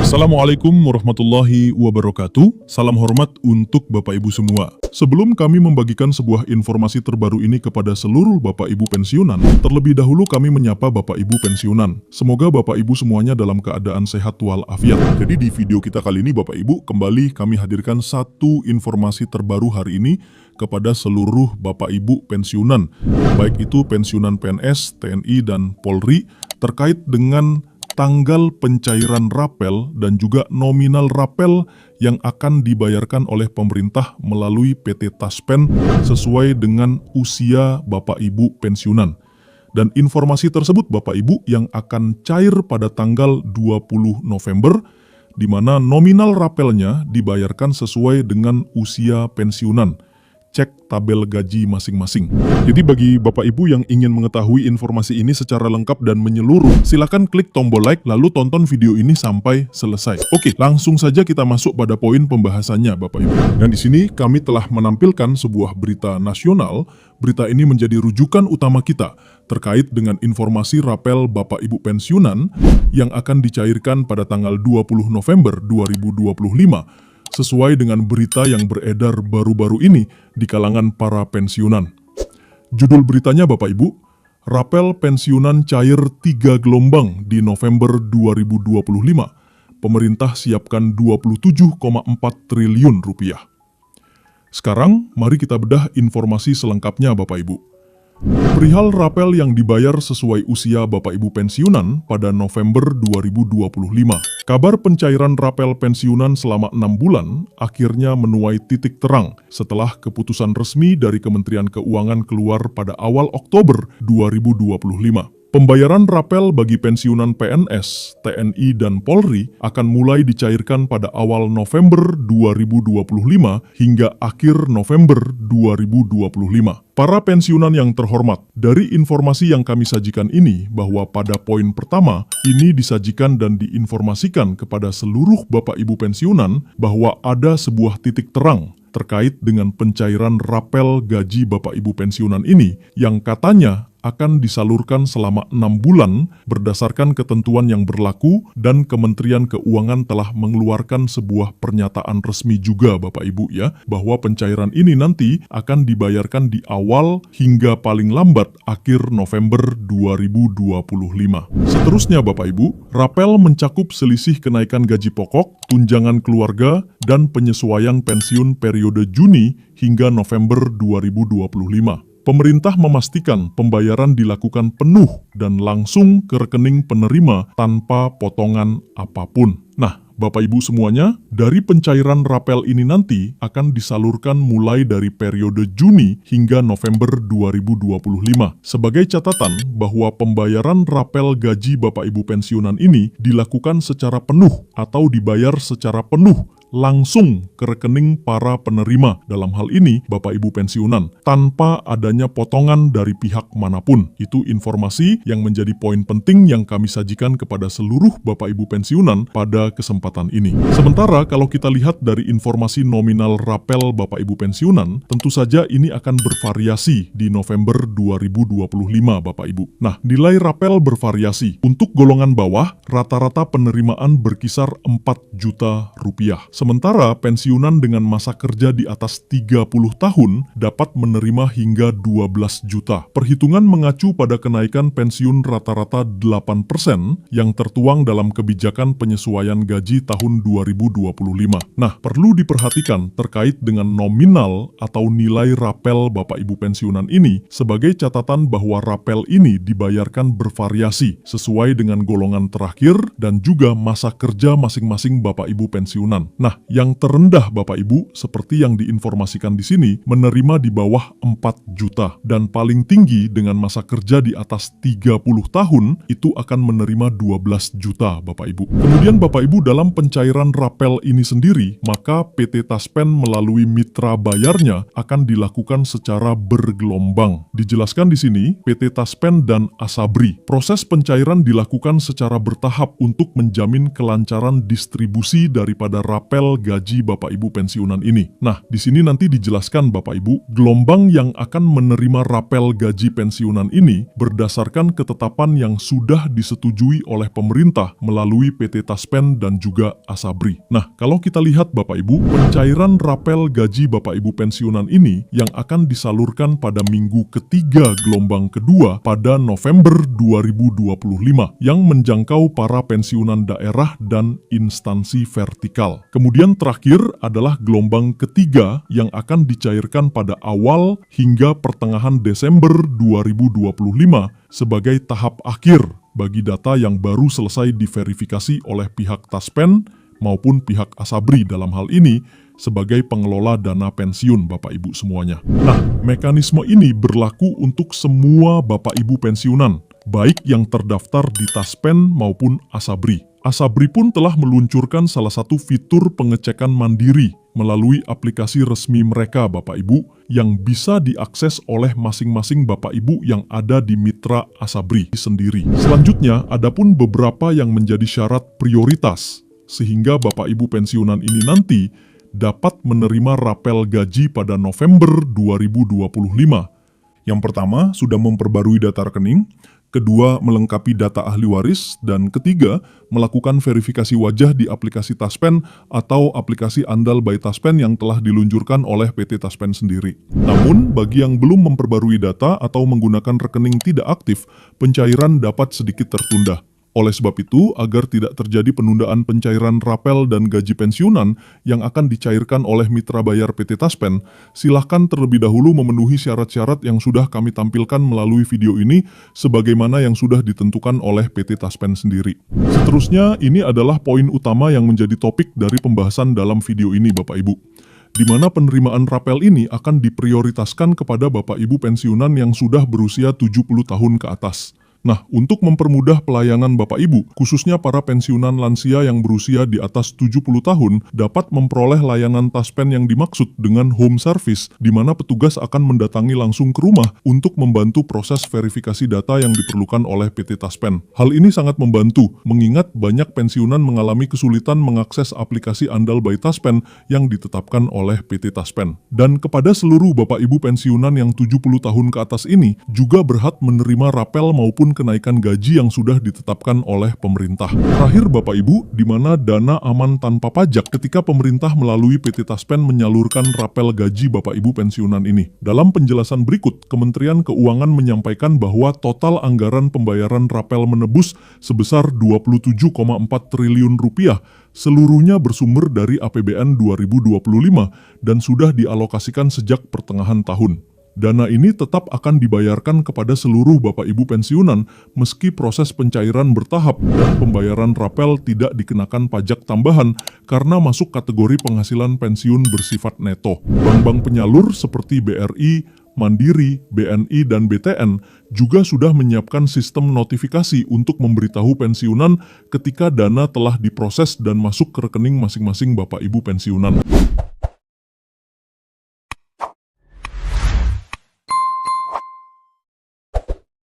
Assalamualaikum warahmatullahi wabarakatuh. Salam hormat untuk Bapak Ibu semua. Sebelum kami membagikan sebuah informasi terbaru ini kepada seluruh Bapak Ibu pensiunan, terlebih dahulu kami menyapa Bapak Ibu pensiunan. Semoga Bapak Ibu semuanya dalam keadaan sehat walafiat. Jadi di video kita kali ini Bapak Ibu, kembali kami hadirkan satu informasi terbaru hari ini kepada seluruh Bapak Ibu pensiunan, baik itu pensiunan PNS, TNI, dan Polri, terkait dengan tanggal pencairan rapel dan juga nominal rapel yang akan dibayarkan oleh pemerintah melalui PT Taspen sesuai dengan usia Bapak Ibu pensiunan. Dan informasi tersebut Bapak Ibu yang akan cair pada tanggal 20 November, di mana nominal rapelnya dibayarkan sesuai dengan usia pensiunan. Cek tabel gaji masing-masing. Jadi bagi Bapak Ibu yang ingin mengetahui informasi ini secara lengkap dan menyeluruh, silakan klik tombol like lalu tonton video ini sampai selesai. Oke, langsung saja kita masuk pada poin pembahasannya Bapak Ibu. Dan di sini kami telah menampilkan sebuah berita nasional. Berita ini menjadi rujukan utama kita terkait dengan informasi rapel Bapak Ibu pensiunan yang akan dicairkan pada tanggal 20 November 2025. Sesuai dengan berita yang beredar baru-baru ini di kalangan para pensiunan. Judul beritanya Bapak Ibu, rapel pensiunan cair 3 gelombang di November 2025. Pemerintah siapkan 27,4 triliun rupiah. Sekarang mari kita bedah informasi selengkapnya Bapak Ibu. Perihal rapel yang dibayar sesuai usia Bapak Ibu pensiunan pada November 2025. Kabar pencairan rapel pensiunan selama 6 bulan akhirnya menuai titik terang setelah keputusan resmi dari Kementerian Keuangan keluar pada awal Oktober 2025. Pembayaran rapel bagi pensiunan PNS, TNI, dan Polri akan mulai dicairkan pada awal November 2025 hingga akhir November 2025. Para pensiunan yang terhormat, dari informasi yang kami sajikan ini bahwa pada poin pertama, ini disajikan dan diinformasikan kepada seluruh Bapak Ibu pensiunan bahwa ada sebuah titik terang terkait dengan pencairan rapel gaji Bapak Ibu pensiunan ini yang katanya akan disalurkan selama 6 bulan berdasarkan ketentuan yang berlaku, dan Kementerian Keuangan telah mengeluarkan sebuah pernyataan resmi juga Bapak Ibu ya, bahwa pencairan ini nanti akan dibayarkan di awal hingga paling lambat akhir November 2025. Seterusnya Bapak Ibu, rapel mencakup selisih kenaikan gaji pokok, tunjangan keluarga, dan penyesuaian pensiun periode Juni hingga November 2025. Pemerintah memastikan pembayaran dilakukan penuh dan langsung ke rekening penerima tanpa potongan apapun. Nah, Bapak Ibu semuanya, dari pencairan rapel ini nanti akan disalurkan mulai dari periode Juni hingga November 2025. Sebagai catatan bahwa pembayaran rapel gaji Bapak Ibu pensiunan ini dilakukan secara penuh atau dibayar secara penuh langsung ke rekening para penerima, dalam hal ini Bapak Ibu pensiunan, tanpa adanya potongan dari pihak manapun. Itu informasi yang menjadi poin penting yang kami sajikan kepada seluruh Bapak Ibu pensiunan pada kesempatan ini. Sementara kalau kita lihat dari informasi nominal rapel Bapak Ibu pensiunan, tentu saja ini akan bervariasi di November 2025 Bapak Ibu. Nah, nilai rapel bervariasi. Untuk golongan bawah, rata-rata penerimaan berkisar 4 juta rupiah. Sementara pensiunan dengan masa kerja di atas 30 tahun dapat menerima hingga 12 juta. Perhitungan mengacu pada kenaikan pensiun rata-rata 8% yang tertuang dalam kebijakan penyesuaian gaji tahun 2025. Nah, perlu diperhatikan terkait dengan nominal atau nilai rapel Bapak Ibu pensiunan ini, sebagai catatan bahwa rapel ini dibayarkan bervariasi sesuai dengan golongan terakhir dan juga masa kerja masing-masing Bapak Ibu pensiunan. Nah, yang terendah Bapak Ibu, seperti yang diinformasikan di sini, menerima di bawah 4 juta. Dan paling tinggi dengan masa kerja di atas 30 tahun, itu akan menerima 12 juta Bapak Ibu. Kemudian Bapak Ibu, dalam pencairan rapel ini sendiri, maka PT Taspen melalui mitra bayarnya akan dilakukan secara bergelombang. Dijelaskan di sini, PT Taspen dan Asabri. Proses pencairan dilakukan secara bertahap untuk menjamin kelancaran distribusi daripada rapel rapel gaji Bapak Ibu pensiunan ini. Nah, di sini nanti dijelaskan Bapak Ibu, gelombang yang akan menerima rapel gaji pensiunan ini berdasarkan ketetapan yang sudah disetujui oleh pemerintah melalui PT Taspen dan juga Asabri. Nah, kalau kita lihat Bapak Ibu, pencairan rapel gaji Bapak Ibu pensiunan ini yang akan disalurkan pada minggu ketiga gelombang kedua pada November 2025 yang menjangkau para pensiunan daerah dan instansi vertikal. Kemudian terakhir adalah gelombang ketiga yang akan dicairkan pada awal hingga pertengahan Desember 2025 sebagai tahap akhir bagi data yang baru selesai diverifikasi oleh pihak Taspen maupun pihak Asabri dalam hal ini sebagai pengelola dana pensiun Bapak Ibu semuanya. Nah, mekanisme ini berlaku untuk semua Bapak Ibu pensiunan, baik yang terdaftar di Taspen maupun Asabri. Asabri pun telah meluncurkan salah satu fitur pengecekan mandiri melalui aplikasi resmi mereka Bapak Ibu yang bisa diakses oleh masing-masing Bapak Ibu yang ada di mitra Asabri sendiri. Selanjutnya, adapun beberapa yang menjadi syarat prioritas sehingga Bapak Ibu pensiunan ini nanti dapat menerima rapel gaji pada November 2025. Yang pertama, sudah memperbarui data rekening. Kedua, melengkapi data ahli waris. Dan ketiga, melakukan verifikasi wajah di aplikasi Taspen atau aplikasi Andal by Taspen yang telah diluncurkan oleh PT Taspen sendiri. Namun, bagi yang belum memperbarui data atau menggunakan rekening tidak aktif, pencairan dapat sedikit tertunda. Oleh sebab itu, agar tidak terjadi penundaan pencairan rapel dan gaji pensiunan yang akan dicairkan oleh mitra bayar PT Taspen, silahkan terlebih dahulu memenuhi syarat-syarat yang sudah kami tampilkan melalui video ini sebagaimana yang sudah ditentukan oleh PT Taspen sendiri. Seterusnya, ini adalah poin utama yang menjadi topik dari pembahasan dalam video ini Bapak Ibu, di mana penerimaan rapel ini akan diprioritaskan kepada Bapak Ibu pensiunan yang sudah berusia 70 tahun ke atas. Nah, untuk mempermudah pelayanan Bapak Ibu, khususnya para pensiunan lansia yang berusia di atas 70 tahun, dapat memperoleh layanan Taspen yang dimaksud dengan home service, di mana petugas akan mendatangi langsung ke rumah untuk membantu proses verifikasi data yang diperlukan oleh PT Taspen. Hal ini sangat membantu, mengingat banyak pensiunan mengalami kesulitan mengakses aplikasi Andal by Taspen yang ditetapkan oleh PT Taspen. Dan kepada seluruh Bapak Ibu pensiunan yang 70 tahun ke atas ini, juga berhak menerima rapel maupun kenaikan gaji yang sudah ditetapkan oleh pemerintah. Terakhir Bapak Ibu, di mana dana aman tanpa pajak ketika pemerintah melalui PT Taspen menyalurkan rapel gaji Bapak Ibu pensiunan ini. Dalam penjelasan berikut, Kementerian Keuangan menyampaikan bahwa total anggaran pembayaran rapel menebus sebesar 27,4 triliun rupiah, seluruhnya bersumber dari APBN 2025 dan sudah dialokasikan sejak pertengahan tahun. Dana ini tetap akan dibayarkan kepada seluruh Bapak Ibu pensiunan meski proses pencairan bertahap dan pembayaran rapel tidak dikenakan pajak tambahan karena masuk kategori penghasilan pensiun bersifat neto. Bank-bank penyalur seperti BRI, Mandiri, BNI, dan BTN juga sudah menyiapkan sistem notifikasi untuk memberitahu pensiunan ketika dana telah diproses dan masuk ke rekening masing-masing Bapak Ibu pensiunan.